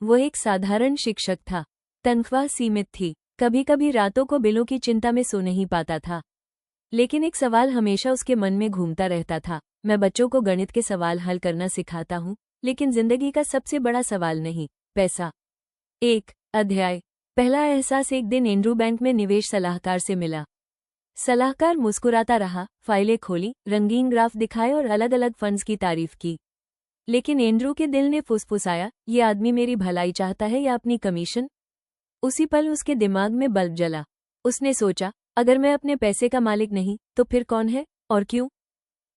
वो एक साधारण शिक्षक था। तनख्वाह सीमित थी। कभी कभी रातों को बिलों की चिंता में सो नहीं पाता था। लेकिन एक सवाल हमेशा उसके मन में घूमता रहता था। मैं बच्चों को गणित के सवाल हल करना सिखाता हूँ, लेकिन जिंदगी का सबसे बड़ा सवाल नहीं, पैसा। एक अध्याय। पहला एहसास। एक दिन एंड्रू बैंक में निवेश सलाहकार से मिला। सलाहकार मुस्कुराता रहा, फाइलें खोली, रंगीन ग्राफ दिखाए और अलग अलग फंड्स की तारीफ की। लेकिन एंड्रू के दिल ने फुसफुसाया, ये आदमी मेरी भलाई चाहता है या अपनी कमीशन? उसी पल उसके दिमाग में बल्ब जला। उसने सोचा, अगर मैं अपने पैसे का मालिक नहीं तो फिर कौन है, और क्यों?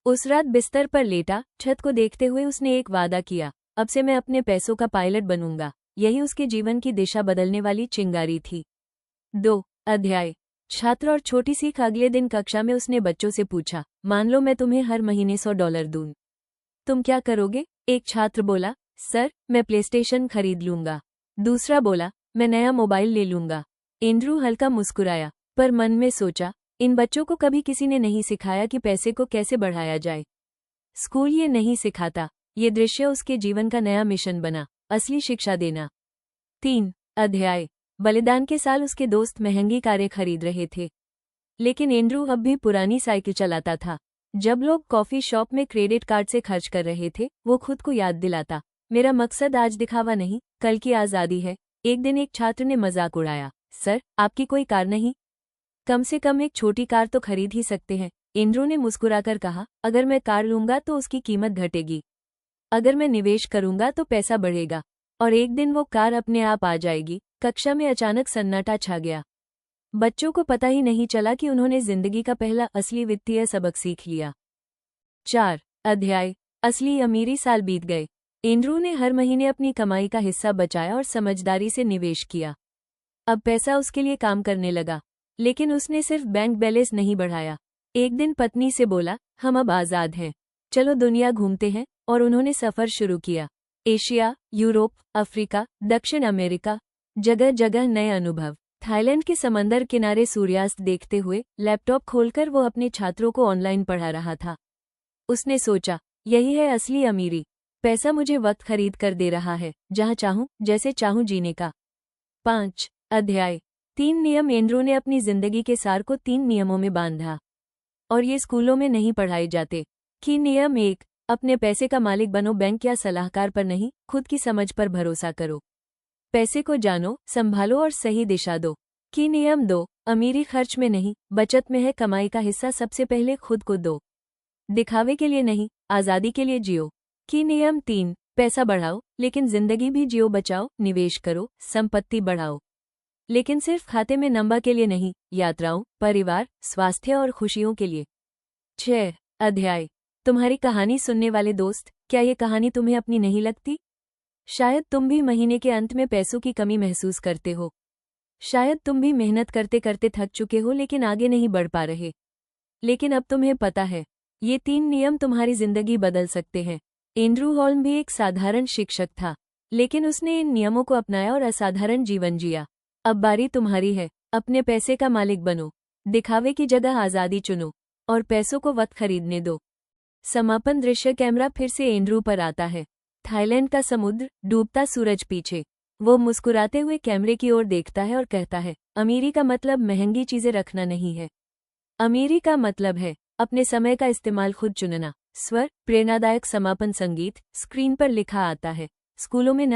उस रात बिस्तर पर लेटा छत को देखते हुए उसने एक वादा किया, अब से मैं अपने पैसों का पायलट बनूंगा। यही उसके जीवन की दिशा बदलने वाली चिंगारी थी। 2 अध्याय। छात्र और छोटी सीख। अगले दिन कक्षा में उसने बच्चों से पूछा, मान लो मैं तुम्हें हर महीने $100 दूं, तुम क्या करोगे? एक छात्र बोला, सर मैं प्लेस्टेशन खरीद लूंगा। दूसरा बोला, मैं नया मोबाइल ले लूंगा। एंड्रू हल्का मुस्कुराया, पर मन में सोचा, इन बच्चों को कभी किसी ने नहीं सिखाया कि पैसे को कैसे बढ़ाया जाए। स्कूल ये नहीं सिखाता। ये दृश्य उसके जीवन का नया मिशन बना, असली शिक्षा देना। 3 अध्याय। बलिदान के साल। उसके दोस्त महंगी कारें खरीद रहे थे, लेकिन एंड्रू अब भी पुरानी साइकिल चलाता था। जब लोग कॉफी शॉप में क्रेडिट कार्ड से खर्च कर रहे थे, वो खुद को याद दिलाता, मेरा मकसद आज दिखावा नहीं, कल की आज़ादी है। एक दिन एक छात्र ने मजाक उड़ाया, सर आपकी कोई कार नहीं? कम से कम एक छोटी कार तो खरीद ही सकते हैं। एंड्रू ने मुस्कुराकर कहा, अगर मैं कार लूंगा तो उसकी कीमत घटेगी, अगर मैं निवेश करूंगा तो पैसा बढ़ेगा, और एक दिन वो कार अपने आप आ जाएगी। कक्षा में अचानक सन्नाटा छा गया। बच्चों को पता ही नहीं चला कि उन्होंने जिंदगी का पहला असली वित्तीय सबक सीख लिया। 4 अध्याय। असली अमीरी। साल बीत गए। एंड्रू ने हर महीने अपनी कमाई का हिस्सा बचाया और समझदारी से निवेश किया। अब पैसा उसके लिए काम करने लगा, लेकिन उसने सिर्फ बैंक बैलेंस नहीं बढ़ाया। एक दिन पत्नी से बोला, हम अब आज़ाद हैं, चलो दुनिया घूमते हैं। और उन्होंने सफ़र शुरू किया। एशिया, यूरोप, अफ्रीका, दक्षिण अमेरिका, जगह जगह नए अनुभव। थाईलैंड के समंदर किनारे सूर्यास्त देखते हुए लैपटॉप खोलकर वो अपने छात्रों को ऑनलाइन पढ़ा रहा था। उसने सोचा, यही है असली अमीरी। पैसा मुझे वक्त खरीद कर दे रहा है, जहाँ चाहूँ जैसे चाहूँ जीने का। 5 अध्याय। 3 नियम। एंड्रू ने अपनी जिंदगी के सार को 3 नियमों में बांधा, और ये स्कूलों में नहीं पढ़ाए जाते। कि नियम 1, अपने पैसे का मालिक बनो, बैंक या सलाहकार पर नहीं, खुद की समझ पर भरोसा करो। पैसे को जानो, संभालो और सही दिशा दो। कि नियम 2, अमीरी खर्च में नहीं, बचत में है, कमाई का हिस्सा सबसे पहले खुद को दो, दिखावे के लिए नहीं, आज़ादी के लिए जियो। कि नियम 3, पैसा बढ़ाओ लेकिन जिंदगी भी जियो, बचाओ, निवेश करो, संपत्ति बढ़ाओ, लेकिन सिर्फ खाते में नंबर के लिए नहीं, यात्राओं, परिवार, स्वास्थ्य और खुशियों के लिए। 6 अध्याय। तुम्हारी कहानी सुनने वाले दोस्त, क्या ये कहानी तुम्हें अपनी नहीं लगती? शायद तुम भी महीने के अंत में पैसों की कमी महसूस करते हो। शायद तुम भी मेहनत करते करते थक चुके हो लेकिन आगे नहीं बढ़ पा रहे। लेकिन अब तुम्हें पता है, ये 3 नियम तुम्हारी जिंदगी बदल सकते हैं। एंड्रू हॉल्म भी एक साधारण शिक्षक था, लेकिन उसने इन नियमों को अपनाया और असाधारण जीवन जिया। अब बारी तुम्हारी है। अपने पैसे का मालिक बनो, दिखावे की जगह आज़ादी चुनो, और पैसों को वक्त खरीदने दो। समापन दृश्य। कैमरा फिर से एंड्रू पर आता है। थाईलैंड का समुद्र, डूबता सूरज पीछे। वो मुस्कुराते हुए कैमरे की ओर देखता है और कहता है, अमीरी का मतलब महंगी चीजें रखना नहीं है। अमीरी का मतलब है अपने समय का इस्तेमाल खुद चुनना। स्वर, प्रेरणादायक समापन संगीत स्क्रीन पर लिखा आता है। स्कूलों में न